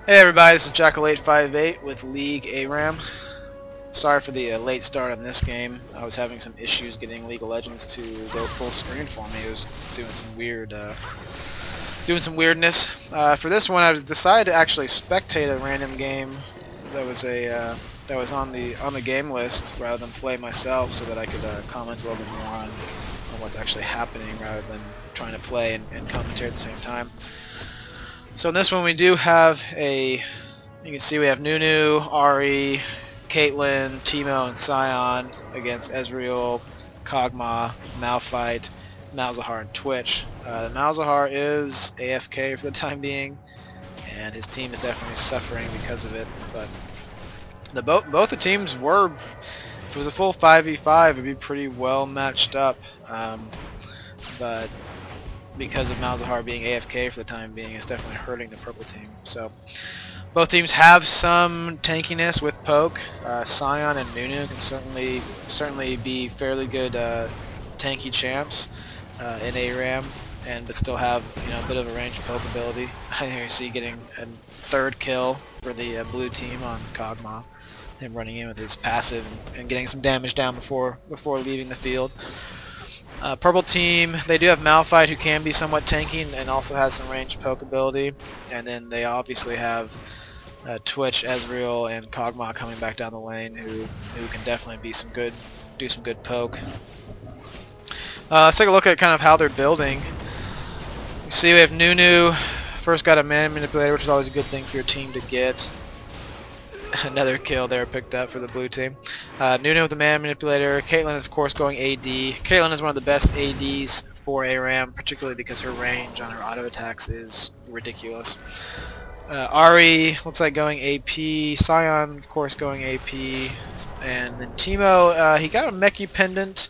Hey everybody, this is Jackal858 with League ARAM. Sorry for the late start on this game. I was having some issues getting League of Legends to go full screen for me. It was doing some weirdness. For this one, I decided to actually spectate a random game that was on the game list rather than play myself, so that I could comment a little bit more on what's actually happening rather than trying to play and commentate at the same time. So in this one we do have you can see we have Nunu, Ari, Caitlyn, Teemo, and Sion against Ezreal, Kog'Maw, Malphite, Malzahar, and Twitch. The Malzahar is AFK for the time being, and his team is definitely suffering because of it. But both the teams were, if it was a full 5v5, it'd be pretty well matched up. But because of Malzahar being AFK for the time being, it's definitely hurting the purple team. So both teams have some tankiness with poke. Sion and Nunu can certainly be fairly good tanky champs in ARAM, but still have a bit of a range poke ability. Here you see getting a third kill for the blue team on Kog'Maw, him running in with his passive and getting some damage down before leaving the field. Purple team, they do have Malphite, who can be somewhat tanky and also has some ranged poke ability, and then they obviously have Twitch, Ezreal, and Kog'Maw coming back down the lane, who can definitely do some good poke. Let's take a look at kind of how they're building. You see we have Nunu, first got a mana manipulator, which is always a good thing for your team to get. Another kill there picked up for the blue team. Nunu with the mana manipulator. Caitlyn is of course going AD. Caitlyn is one of the best ADs for ARAM, particularly because her range on her auto attacks is ridiculous. Ari looks like going AP. Sion of course going AP. And then Teemo, he got a Meki pendant,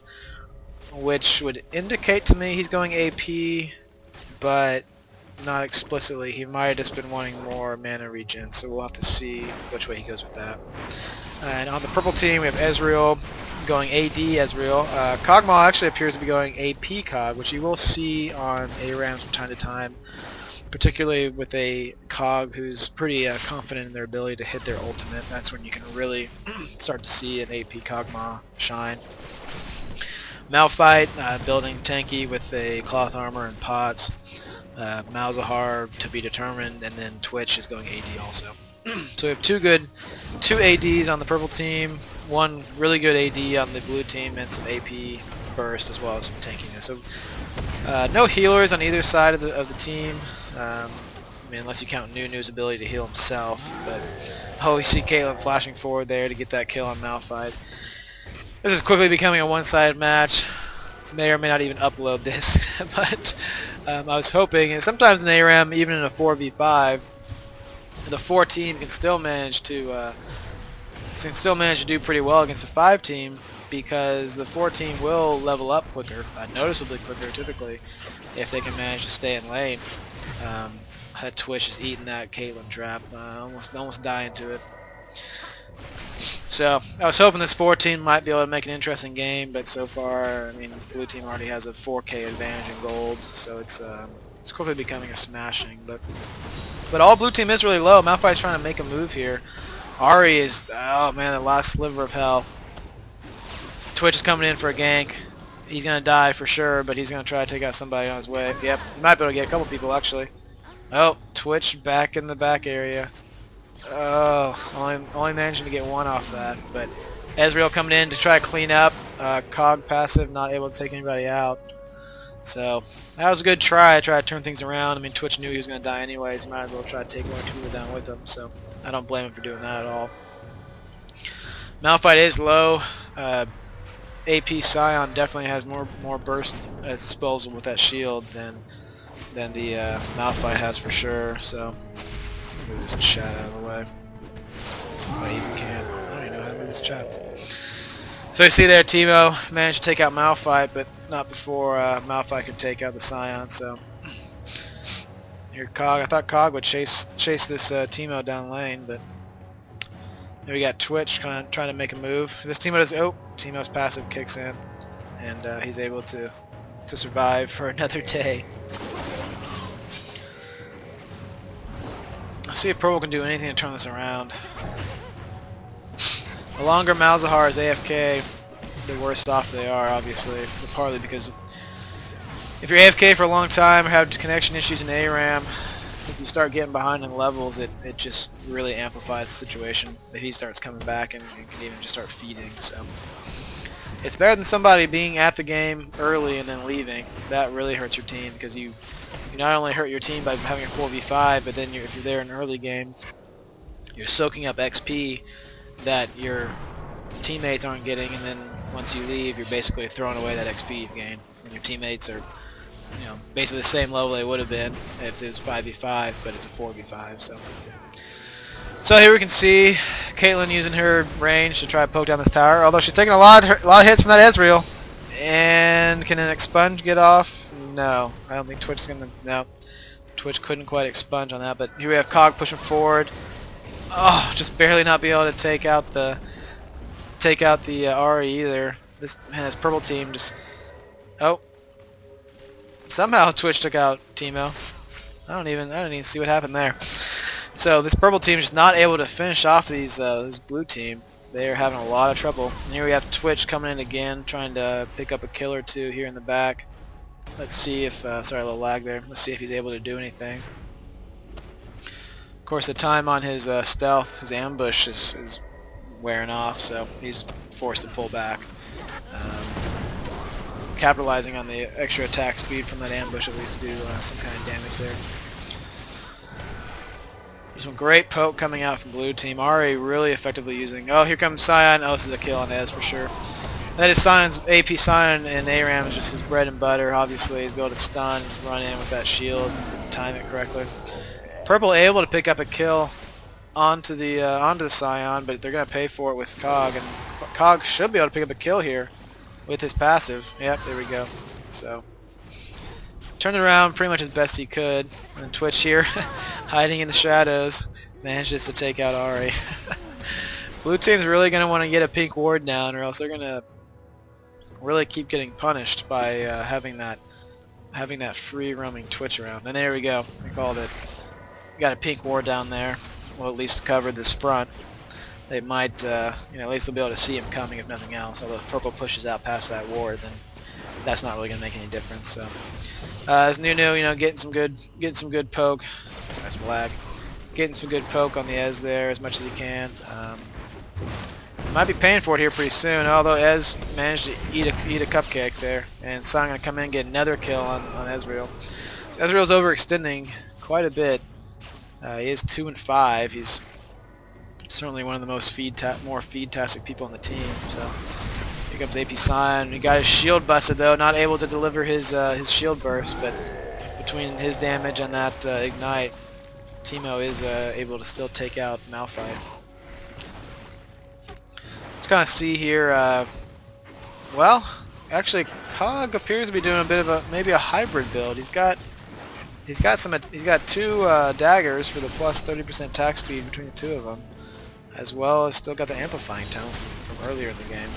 which would indicate to me he's going AP, but not explicitly. He might have just been wanting more mana regen, so we'll have to see which way he goes with that. And on the purple team we have Ezreal going AD Ezreal. Kog'Maw actually appears to be going AP Cog, which you will see on ARAMs from time to time, particularly with a Cog who's pretty confident in their ability to hit their ultimate. That's when you can really start to see an AP Kog'Maw shine. Malphite building tanky with a cloth armor and pots. Malzahar to be determined, and then Twitch is going AD also. So we have two ADs on the purple team, one really good AD on the blue team, and some AP burst as well as some tankiness. So no healers on either side of the team. I mean, unless you count Nunu's ability to heal himself. But you see Caitlyn flashing forward there to get that kill on Malphite. This is quickly becoming a one-sided match. May or may not even upload this, but I was hoping, and sometimes in ARAM, even in a 4v5, the 4 team can still manage to do pretty well against a 5 team, because the 4 team will level up quicker, noticeably quicker typically, if they can manage to stay in lane. Twitch is eating that Caitlyn trap, almost dying to it. So I was hoping this 4 team might be able to make an interesting game, but so far, I mean, blue team already has a 4K advantage in gold, so it's quickly becoming a smashing. But all blue team is really low. Malphite's trying to make a move here. Ari is, oh man, the last sliver of health. Twitch is coming in for a gank. He's gonna die for sure, but he's gonna try to take out somebody on his way. Yep, he might be able to get a couple people actually. Oh, Twitch back in the back area. Oh, only managing to get one off that, but Ezreal coming in to try to clean up. Cog passive, not able to take anybody out. So that was a good try. I tried to turn things around. I mean, Twitch knew he was going to die anyways. He might as well try to take one or two people down with him. So I don't blame him for doing that at all. Malphite is low. AP Sion definitely has more burst at his disposal with that shield than the Malphite has for sure. So move this chat out of the way. I even can. I don't even know how to move this chat. So you see there, Teemo managed to take out Malphite, but not before Malphite could take out the Sion. So here, Cog. I thought Cog would chase this Teemo down lane, but here we got Twitch trying to make a move. This Teemo does. Oh, Teemo's passive kicks in, and he's able to survive for another day. Let's see if Purple can do anything to turn this around. The longer Malzahar is AFK, the worse off they are, obviously. But partly because if you're AFK for a long time or have connection issues in ARAM, if you start getting behind in levels, it just really amplifies the situation. If he starts coming back and can even just start feeding. So it's better than somebody being at the game early and then leaving. That really hurts your team because you not only hurt your team by having a 4v5, but then if you're there in an early game, you're soaking up XP that your teammates aren't getting, and then once you leave, you're basically throwing away that XP you've gained. And your teammates are, basically the same level they would have been if it was 5v5, but it's a 4v5. So here we can see Caitlyn using her range to try to poke down this tower. Although she's taking a lot of hits from that Ezreal. And can an expunge get off? No, I don't think Twitch is gonna. No, Twitch couldn't quite expunge on that. But here we have Cog pushing forward. Oh, just barely not be able to take out the Ahri either. This purple team just. Oh, somehow Twitch took out Teemo. I don't even see what happened there. So this purple team is not able to finish off this blue team. They're having a lot of trouble. And here we have Twitch coming in again, trying to pick up a kill or two here in the back. Let's see if, sorry, a little lag there. Let's see if he's able to do anything. Of course, the time on his stealth, his ambush, is wearing off, so he's forced to pull back. Capitalizing on the extra attack speed from that ambush, at least to do some kind of damage there. Some great poke coming out from blue team. Ahri really effectively using. Oh, here comes Sion. Oh, this is a kill on Ez for sure. That is Sion's AP. Sion and ARAM is just his bread and butter. Obviously, he's able to stun, just run in with that shield, and time it correctly. Purple able to pick up a kill onto the Sion, but they're gonna pay for it with Cog, and Cog should be able to pick up a kill here with his passive. Yep, there we go. So turned it around pretty much as best he could, and Twitch here, hiding in the shadows, manages to take out Ahri. Blue team's really gonna want to get a pink ward down, or else they're gonna really keep getting punished by having that free roaming Twitch around. And there we go. I called it. We got a pink ward down there. Well, at least cover this front. They might, at least they'll be able to see him coming if nothing else. Although if purple pushes out past that ward, then that's not really gonna make any difference. So, as Nunu, getting some good poke. Sorry, some lag. Getting some good poke on the Ez there as much as he can. Might be paying for it here pretty soon. Although Ez managed to eat a cupcake there, and Sion gonna come in and get another kill on Ezreal. So Ezreal's overextending quite a bit. He is 2-5. He's certainly one of the most more feed-tastic people on the team. So here comes AP Sion. He got his shield busted though, not able to deliver his shield burst. But between his damage and that ignite, Teemo is able to still take out Malphite. Let's kind of see here. Well, actually, Cog appears to be doing a bit of maybe a hybrid build. He's got two daggers for the plus 30% attack speed between the two of them, as well as still got the amplifying tone from earlier in the game.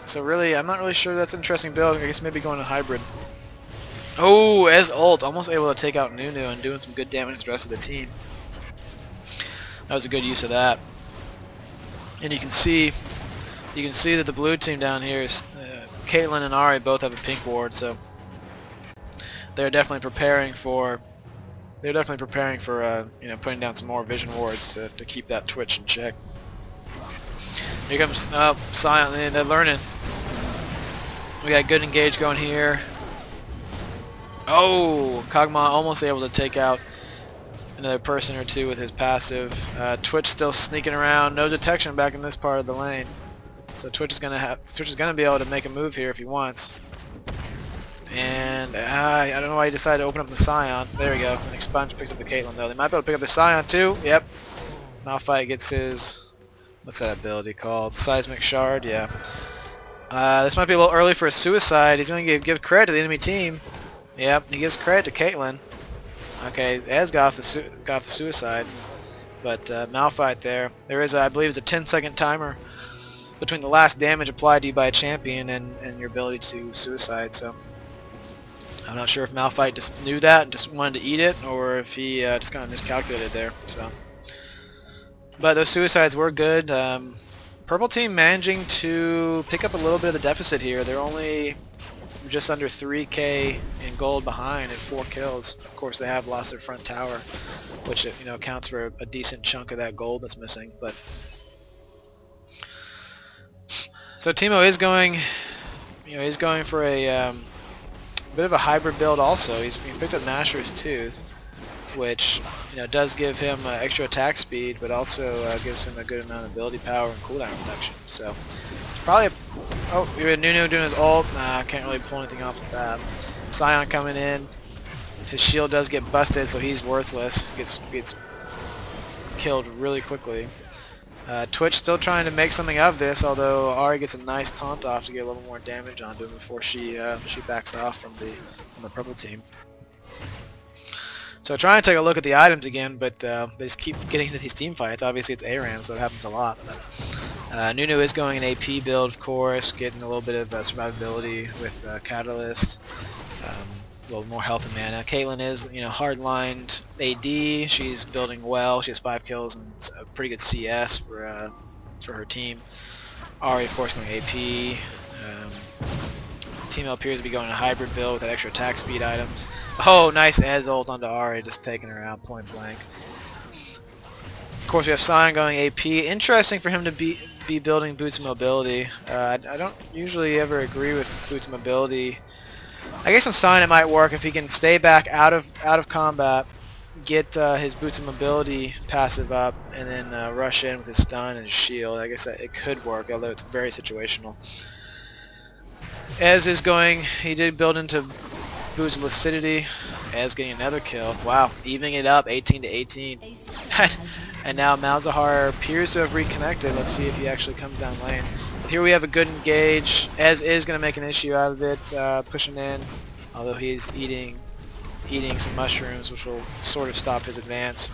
So really, I'm not really sure that's an interesting build. I guess maybe going to hybrid. Oh, Ez ult, almost able to take out Nunu and doing some good damage to the rest of the team. That was a good use of that. And you can see that the blue team down here is Caitlyn and Ahri both have a pink ward, so they're definitely preparing for putting down some more vision wards to keep that Twitch in check. Here comes Sion. They're learning. We got good engage going here. Oh, Kog'Maw almost able to take out another person or two with his passive. Twitch still sneaking around. No detection back in this part of the lane. So Twitch is gonna be able to make a move here if he wants. And I don't know why he decided to open up the Sion. There we go. And Expunge picks up the Caitlyn though. They might be able to pick up the Sion too. Yep. Malphite gets his, what's that ability called? Seismic Shard. Yeah. This might be a little early for a suicide. He's gonna give credit to the enemy team. Yep. He gives credit to Caitlyn. Okay, Ez got off the suicide, but Malphite there. There is, I believe, it's a 10-second timer between the last damage applied to you by a champion and your ability to suicide. So I'm not sure if Malphite just knew that and just wanted to eat it, or if he just kind of miscalculated there. So, but those suicides were good. Purple team managing to pick up a little bit of the deficit here. They're only just under 3k in gold behind at 4 kills. Of course, they have lost their front tower, which accounts for a decent chunk of that gold that's missing. But so Teemo is going, he's going for a bit of a hybrid build. Also, he picked up Nashor's Tooth, which does give him extra attack speed, but also gives him a good amount of ability power and cooldown reduction. So it's probably oh, you had Nunu doing his ult. Nah, can't really pull anything off with that. Sion coming in. His shield does get busted, so he's worthless. Gets killed really quickly. Twitch still trying to make something of this, although Ari gets a nice taunt off to get a little more damage onto him before she backs off from the purple team. So trying to take a look at the items again, but they just keep getting into these team fights. Obviously it's ARAM, so it happens a lot. But Nunu is going an AP build, of course, getting a little bit of survivability with Catalyst, a little more health and mana. Caitlyn is, hard-lined AD. She's building well. She has 5 kills and a pretty good CS for her team. Ari, of course, going AP. Teemo appears to be going a hybrid build with that extra attack speed items. Oh, nice Ez ult onto Ari, just taking her out point blank. Of course, we have Sion going AP. Interesting for him to be building boots of mobility. I don't usually ever agree with boots of mobility. I guess on Sion it might work if he can stay back out of combat, get his boots of mobility passive up, and then rush in with his stun and his shield. I guess that it could work, although it's very situational. Ez is going, he did build into boots of lucidity. Ez getting another kill. Wow, evening it up, 18 to 18. And now Malzahar appears to have reconnected. Let's see if he actually comes down lane. But here we have a good engage. Ez is going to make an issue out of it, pushing in, although he's eating some mushrooms, which will sort of stop his advance.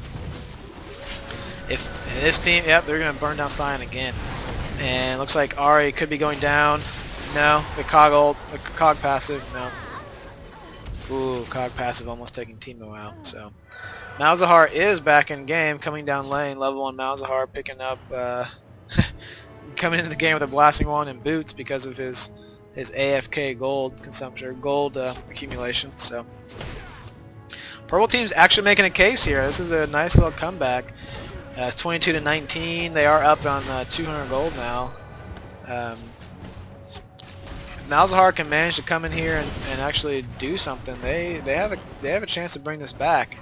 If this team, yep, they're going to burn down Sion again. And looks like Ari could be going down. No, the cog passive, no. Ooh, cog passive almost taking Teemo out. So Malzahar is back in game, coming down lane. Level 1 Malzahar picking up, coming into the game with a blasting wand and boots because of his AFK gold consumption, or gold accumulation. So purple team's actually making a case here. This is a nice little comeback. It's 22 to 19. They are up on 200 gold now. Malzahar can manage to come in here and actually do something. They have a chance to bring this back.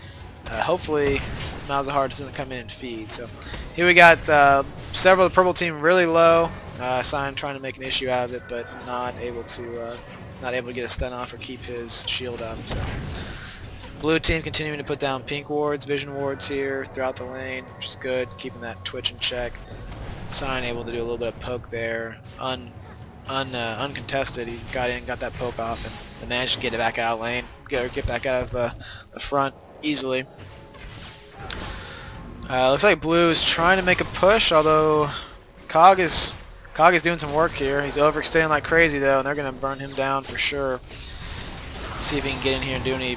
Hopefully Malzahar doesn't come in and feed. So here we got several of the purple team really low. Sion trying to make an issue out of it, but not able to get a stun off or keep his shield up. So blue team continuing to put down pink wards, vision wards here throughout the lane, which is good, keeping that Twitch in check. Sion able to do a little bit of poke there, uncontested. He got in, got that poke off, and managed to get it back out of lane, get back out of the front easily. Looks like blue is trying to make a push, although Cog is doing some work here. He's overextending like crazy though, and they're going to burn him down for sure. See if he can get in here and do any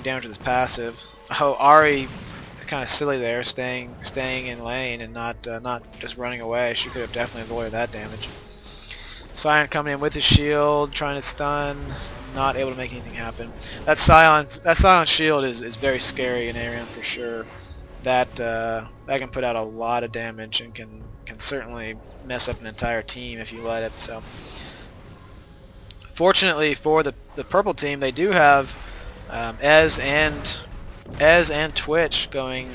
damage with his passive. Oh, Ari is kind of silly there, staying in lane and not just running away. She could have definitely avoided that damage. Sion coming in with his shield, trying to stun, not able to make anything happen. That Sion's shield is very scary in ARAM for sure. That can put out a lot of damage and can certainly mess up an entire team if you let it. So fortunately for the purple team, they do have Ez and Twitch going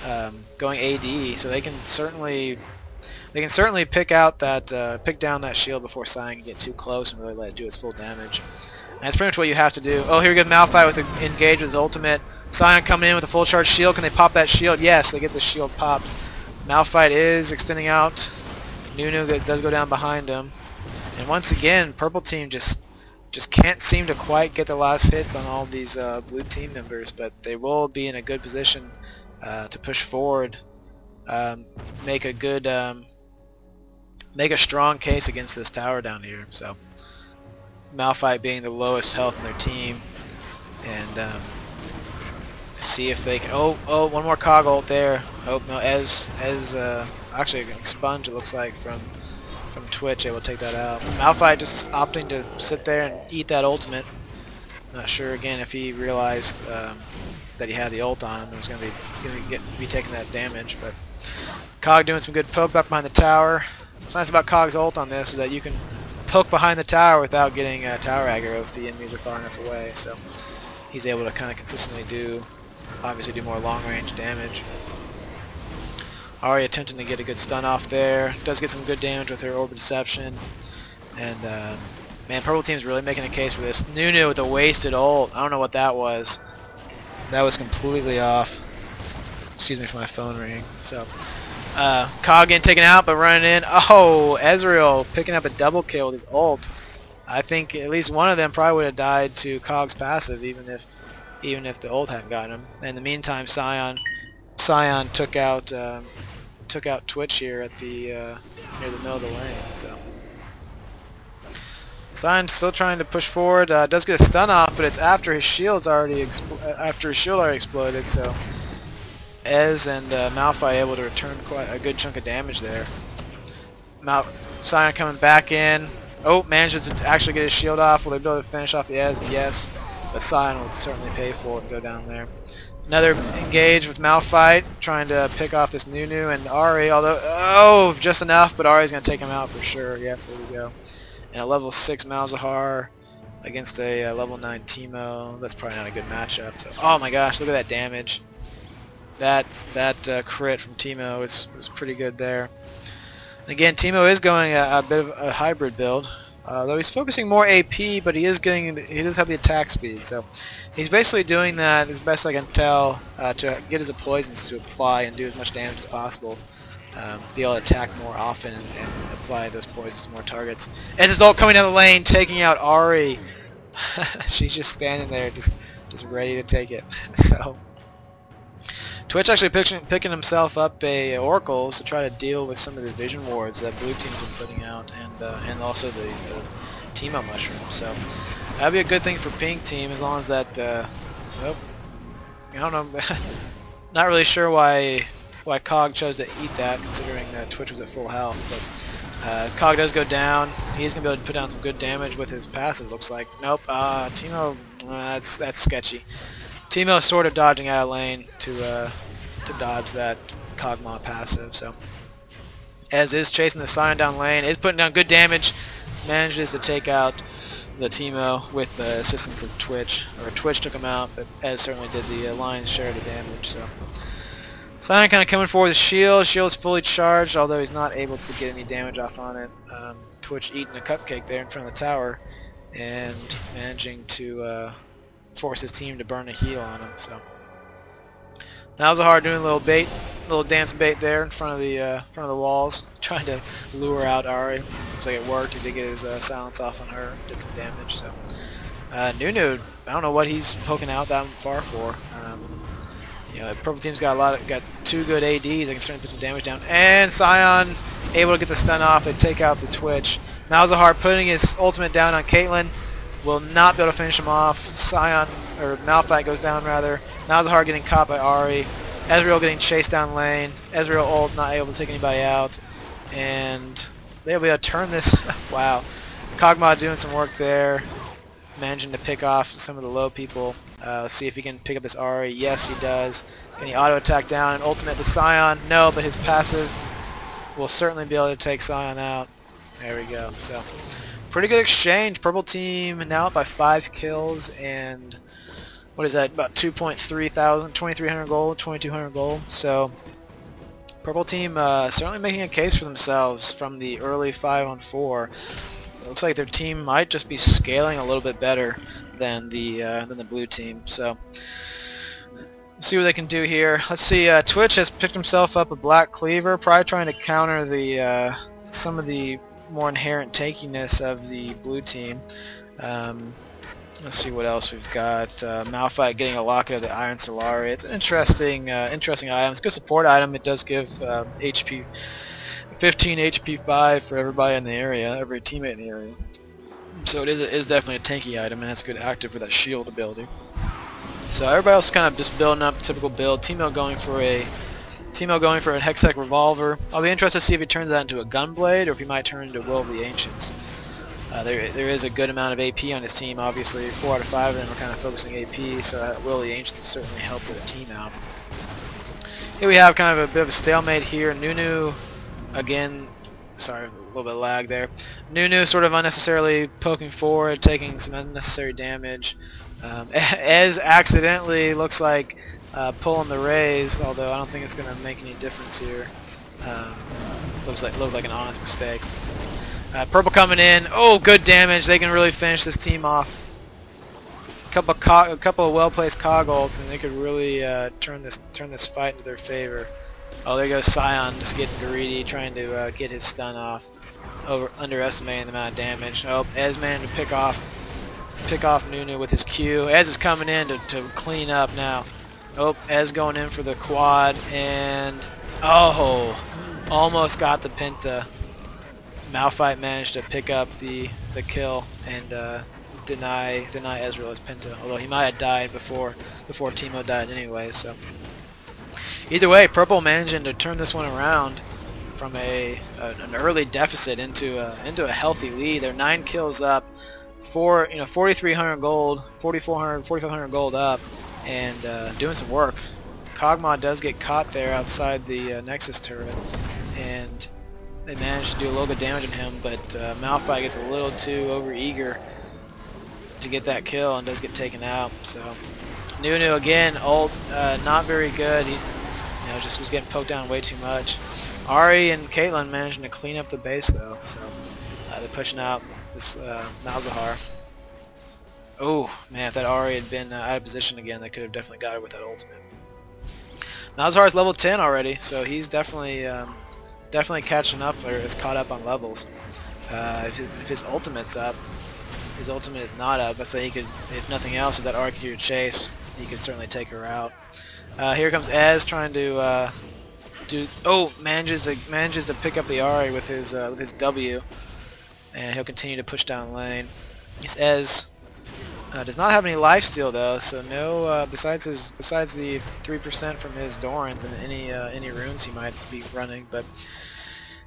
AD, so they can certainly pick down that shield before Sion can get too close and really let it do its full damage. And that's pretty much what you have to do. Oh, here we go, Malphite with the engage with his ultimate. Sion coming in with a full charge shield. Can they pop that shield? Yes, they get the shield popped. Malphite is extending out. Nunu does go down behind him. And once again, purple team just can't seem to quite get the last hits on all these blue team members, but they will be in a good position to push forward, make a strong case against this tower down here. So Malphite being the lowest health in their team, and see if they can. Oh, one more cog ult there. Oh no, as actually Expunge, it looks like, from Twitch, able to take that out. Malphite just opting to sit there and eat that ultimate. Not sure again if he realized that he had the ult on him and was going to be taking that damage, but Cog doing some good poke back behind the tower. What's nice about Cog's ult on this is that you can poke behind the tower without getting tower aggro if the enemies are far enough away, so he's able to kind of consistently obviously do more long range damage. Ahri attempting to get a good stun off there. Does get some good damage with her Orb of Deception. And man, purple team's really making a case for this. Nunu with a wasted ult. I don't know what that was. That was completely off. Excuse me for my phone ringing. So Cog getting taken out, but running in. Oh, Ezreal picking up a double kill with his ult. I think at least one of them probably would have died to Cog's passive, even if the ult hadn't gotten him. In the meantime, Sion took out Twitch here at the near the middle of the lane. So Sion's still trying to push forward. Does get a stun off, but it's after his shield's already exploded. So Ez and Malphite able to return quite a good chunk of damage there. Sion coming back in. Oh, manages to actually get his shield off. Will they be able to finish off the Ez? Yes, but Sion will certainly pay for it and go down there. Another engage with Malphite, trying to pick off this Nunu and Ahri, although, just enough, but Ahri's going to take him out for sure. Yep, there we go. And a level 6 Malzahar against a level 9 Teemo. That's probably not a good matchup. So, oh my gosh, look at that damage. That crit from Teemo was pretty good there. And again, Teemo is going a bit of a hybrid build. Though he's focusing more AP, but he does have the attack speed, so he's basically doing that as best I can tell to get his poisons to apply and do as much damage as possible. Be able to attack more often and apply those poisons to more targets. And his ult coming down the lane, taking out Ahri. She's just standing there, just ready to take it. So Twitch actually picking himself up a Oracles to try to deal with some of the vision wards that blue team's been putting out, and also the Teemo mushroom. So that'd be a good thing for pink team as long as that. Oh, I don't know. Not really sure why Cog chose to eat that, considering that Twitch was at full health. But Cog does go down. He's gonna be able to put down some good damage with his passive. Looks like. Nope. Teemo. That's sketchy. Teemo sort of dodging out of lane to dodge that Kog'Maw passive. So Ez is chasing the Sion down lane, is putting down good damage, manages to take out the Teemo with the assistance of Twitch. Or Twitch took him out, but Ez certainly did the lion's share of the damage. So Sion kind of coming forward with shield. Shield's fully charged, although he's not able to get any damage off on it. Twitch eating a cupcake there in front of the tower and managing to force his team to burn a heal on him. So Malzahar doing a little dance bait there in front of the walls, trying to lure out Ahri. Looks like it worked. He did get his silence off on her, did some damage. So Nunu, I don't know what he's poking out that far for. You know, the purple team's got two good ADs. They can certainly put some damage down. And Sion able to get the stun off. They take out the Twitch. Malzahar putting his ultimate down on Caitlyn. Will not be able to finish him off. Malphite goes down rather. Malzahar getting caught by Ahri. Ezreal getting chased down lane. Ezreal ult not able to take anybody out. And they'll be able to turn this. Wow. Kog'Maw doing some work there. Managing to pick off some of the low people. Let's see if he can pick up this Ahri. Yes, he does. Can he auto attack down and ultimate the Sion? No, but his passive will certainly be able to take Sion out. There we go. So pretty good exchange. Purple team now up by 5 kills and what is that? About 2,300 gold, 2,200 gold. So purple team certainly making a case for themselves from the early 5-on-4. It looks like their team might just be scaling a little bit better than the blue team. So let's see what they can do here. Let's see. Twitch has picked himself up a black cleaver, probably trying to counter the some of the more inherent tankiness of the blue team. Let's see what else we've got. Malphite getting a locket of the Iron Solari. It's an interesting item. It's a good support item. It does give HP 15 HP 5 for everybody in the area, every teammate in the area. So it is definitely a tanky item, and it's a good active for that shield ability. So everybody else is kind of just building up typical build. Teemo going for a Hextech revolver. I'll be interested to see if he turns that into a gunblade or if he might turn into Will of the Ancients. There is a good amount of AP on his team. Obviously, 4 out of 5 of them are kind of focusing AP, so Will of the Ancients will certainly help the team out. Here we have kind of a bit of a stalemate here. Nunu, again, sorry, a little bit of lag there. Nunu sort of unnecessarily poking forward, taking some unnecessary damage. Ez accidentally looks like pulling the raise, although I don't think it's going to make any difference here. Looked like an honest mistake. Purple coming in. Oh, good damage. They can really finish this team off. A couple of well-placed cog ults, and they could really turn this fight into their favor. Oh, there goes Scion, just getting greedy, trying to get his stun off, underestimating the amount of damage. Oh, Ez managed to pick off Nunu with his Q. Ez is coming in to clean up now. Oh, Ez going in for the quad, and oh, almost got the Penta. Malphite managed to pick up the kill and deny Ezreal his Penta, although he might have died before Teemo died anyway. So either way, Purple managing to turn this one around from an early deficit into a healthy lead. They're 9 kills up, 4,300 gold, 4,400, 4,500 gold up, and doing some work. Kog'Maw does get caught there outside the Nexus turret, and they managed to do a little bit of damage on him, but Malphite gets a little too overeager to get that kill and does get taken out. So Nunu again, ult not very good. He just was getting poked down way too much. Ahri and Caitlyn managing to clean up the base though, so they're pushing out this Malzahar. Oh man, if that Ahri had been out of position again, they could have definitely got her with that ultimate. Malzahar's level 10 already, so he's definitely catching up, or is caught up on levels. If his ultimate's up, his ultimate is not up, so he could, if nothing else, if that Ahri could chase, he could certainly take her out. Here comes Ez trying to manages to pick up the Ahri with his W, and he'll continue to push down lane. This Ez does not have any lifesteal though, so no besides the 3% from his Dorans and any runes he might be running, but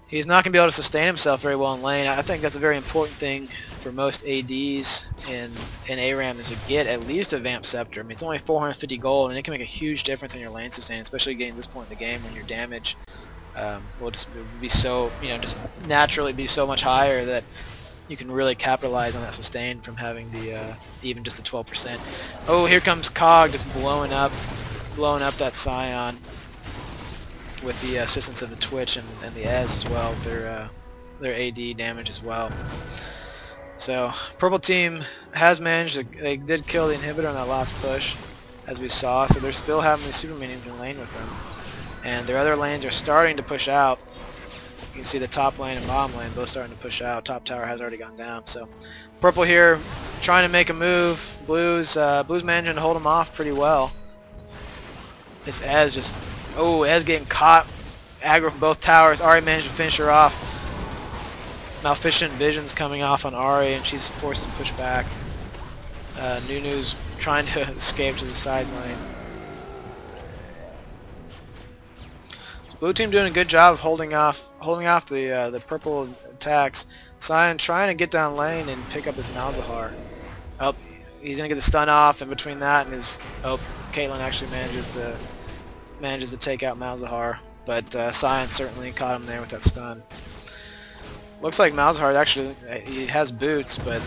he's not going to be able to sustain himself very well in lane. I think that's a very important thing for most ADs in ARAM, is to get at least a Vamp Scepter. I mean, it's only 450 gold, and it can make a huge difference in your lane sustain, especially getting to this point in the game when your damage will just be so, just naturally be so much higher that you can really capitalize on that sustain from having the even just the 12%. Oh, here comes Cog just blowing up that Scion with the assistance of the Twitch and the Ez as well, their AD damage as well. So Purple team has managed they did kill the inhibitor on that last push, as we saw, so they're still having these super minions in lane with them, and their other lanes are starting to push out. You can see the top lane and bottom lane both starting to push out. Top tower has already gone down. So Purple here trying to make a move. Blues managing to hold him off pretty well. This Ez just, Ez getting caught. Aggro from both towers. Ahri managed to finish her off. Maleficent Vision's coming off on Ahri, and she's forced to push back. Nunu's trying to escape to the side lane. Blue team doing a good job of holding off the purple attacks. Scion trying to get down lane and pick up his Malzahar. Oh, he's gonna get the stun off, and between that and his Caitlyn actually manages to take out Malzahar, but Scion certainly caught him there with that stun. Looks like Malzahar actually, he has boots, but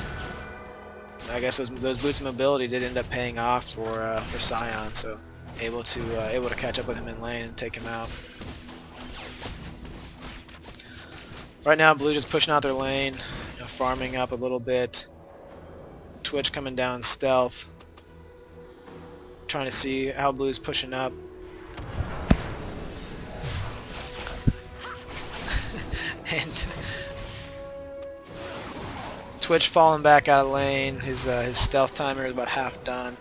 I guess those boots of mobility did end up paying off for Scion, so able to catch up with him in lane and take him out. Right now, Blue just pushing out their lane, farming up a little bit. Twitch coming down stealth, trying to see how Blue's pushing up. And Twitch falling back out of lane. His stealth timer is about half done.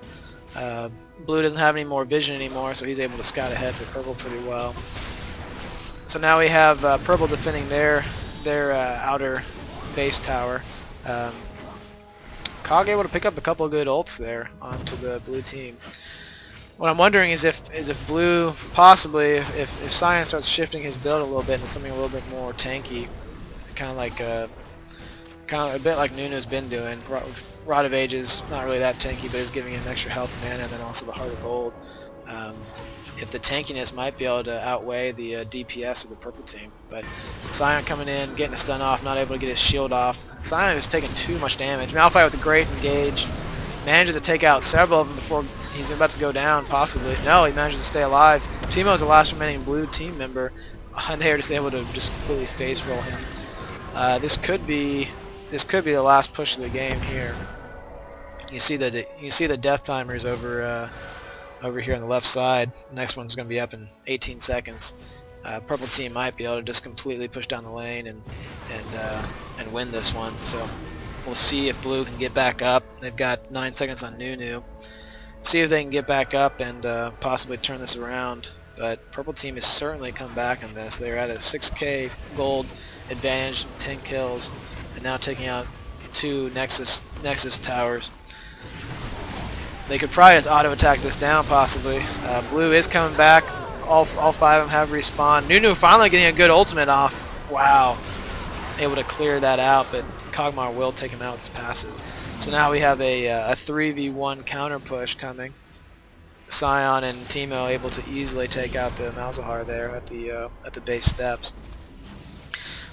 Blue doesn't have any more vision anymore, so he's able to scout ahead for Purple pretty well. So now we have Purple defending their outer base tower. Cog able to pick up a couple of good ults there onto the blue team. What I'm wondering is if blue possibly if Cyan starts shifting his build a little bit into something a little bit more tanky, kind of a bit like Nunu's been doing. Rod of Ages not really that tanky, but is giving him extra health and mana, and then also the Heart of Gold. If the tankiness might be able to outweigh the DPS of the purple team. But Cyan coming in, getting a stun off, not able to get his shield off. Cyan is taking too much damage. Malphite with a great engage, manages to take out several of them before he's about to go down, possibly. No, he manages to stay alive. Teemo is the last remaining blue team member, and they are just able to just completely face roll him. This could be the last push of the game here. You see the death timers over here on the left side. Next one's going to be up in 18 seconds. Purple team might be able to just completely push down the lane and win this one. So we'll see if blue can get back up. They've got 9 seconds on Nunu. See if they can get back up and possibly turn this around. But purple team has certainly come back on this. They're at a 6k gold advantage, 10 kills, and now taking out 2 Nexus towers. They could probably just auto-attack this down, possibly. Blue is coming back. All 5 of them have respawned. Nunu finally getting a good ultimate off. Wow. Able to clear that out, but Kog'Maw will take him out with his passive. So now we have a 3v1 counter push coming. Cyan and Teemo able to easily take out the Malzahar there at the base steps.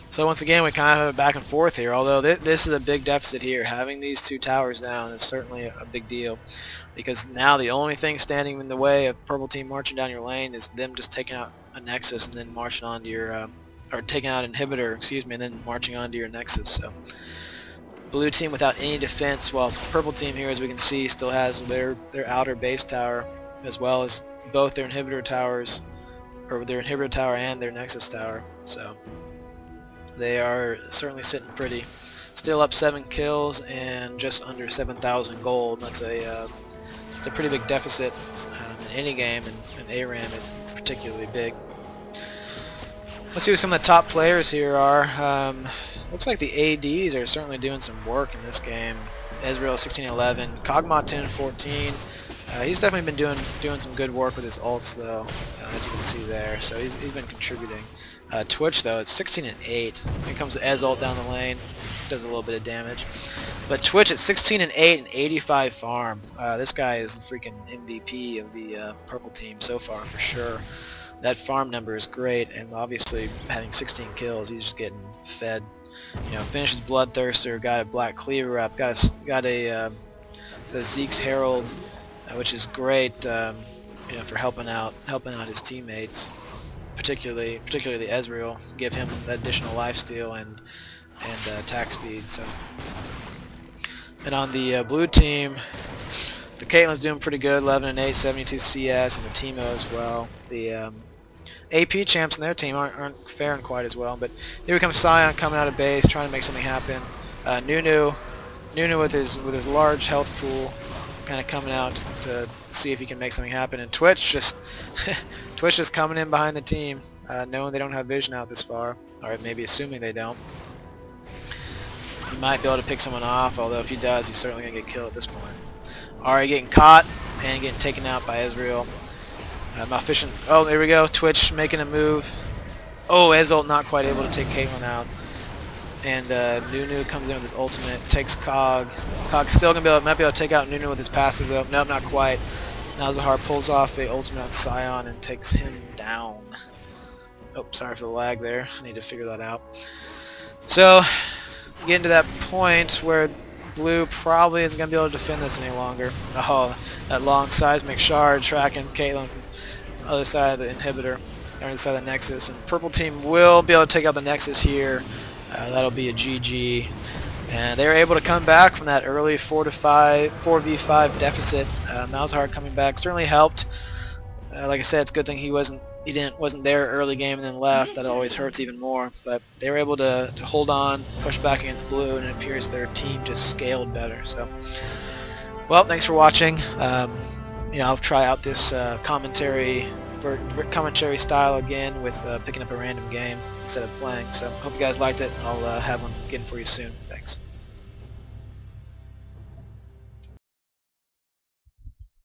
So once again, we kind of have a back and forth here, although this is a big deficit here. Having these 2 towers down is certainly a big deal, because now the only thing standing in the way of purple team marching down your lane is them just taking out a Nexus and then marching on to your, or taking out an inhibitor, excuse me, and then marching on to your Nexus. So blue team without any defense, while purple team here, as we can see, still has their outer base tower, as well as both their inhibitor towers, or their inhibitor tower and their Nexus tower. So they are certainly sitting pretty. Still up 7 kills and just under 7,000 gold. That's it's a pretty big deficit in any game, and ARAM is particularly big. Let's see who some of the top players here are. Looks like the ADs are certainly doing some work in this game. Ezreal 16-11, Kog'Maw 10-14. He's definitely been doing some good work with his ults though, as you can see there. So he's been contributing. Twitch though, it's 16-8. When it comes to Ez ult down the lane, does a little bit of damage. But Twitch at 16-8 and 85 farm. This guy is the freaking MVP of the purple team so far for sure. That farm number is great, and obviously having 16 kills, he's just getting fed. You know, finishes Bloodthirster, got a Black Cleaver up, got the Zeke's Herald, which is great, you know, for helping out his teammates, particularly the Ezreal, give him that additional lifesteal and attack speed. So, and on the blue team, the Caitlyn's doing pretty good, 11-8, 72 CS, and the Teemo as well. The AP champs in their team aren't faring quite as well, but here comes Cyan coming out of base, trying to make something happen. Nunu with his large health pool, kind of coming out to see if he can make something happen. And Twitch just coming in behind the team, knowing they don't have vision out this far, or maybe assuming they don't. He might be able to pick someone off, although if he does, he's certainly gonna get killed at this point. Ahri getting caught and getting taken out by Ezreal. Malfission. Oh, there we go. Twitch making a move. Oh, Ez ult not quite able to take Caitlyn out. And Nunu comes in with his ultimate, takes Cog. Cog's still gonna might be able to take out Nunu with his passive though. Nope, not quite. Malzahar pulls off the ultimate on Sion and takes him down. Oh, sorry for the lag there. I need to figure that out. So, getting to that point where blue probably isn't going to be able to defend this any longer. Oh, that long seismic shard tracking Caitlyn from the other side of the inhibitor, or the side of the Nexus, and purple team will be able to take out the Nexus here. That'll be a GG. And they were able to come back from that early 4v5 deficit. Malzahar coming back certainly helped. Like I said, it's a good thing he wasn't there early game and then left. That always hurts even more. But they were able to hold on, push back against blue, and it appears their team just scaled better. So, well, thanks for watching. You know, I'll try out this commentary style again with picking up a random game instead of playing. So, hope you guys liked it. I'll have one again for you soon. Thanks.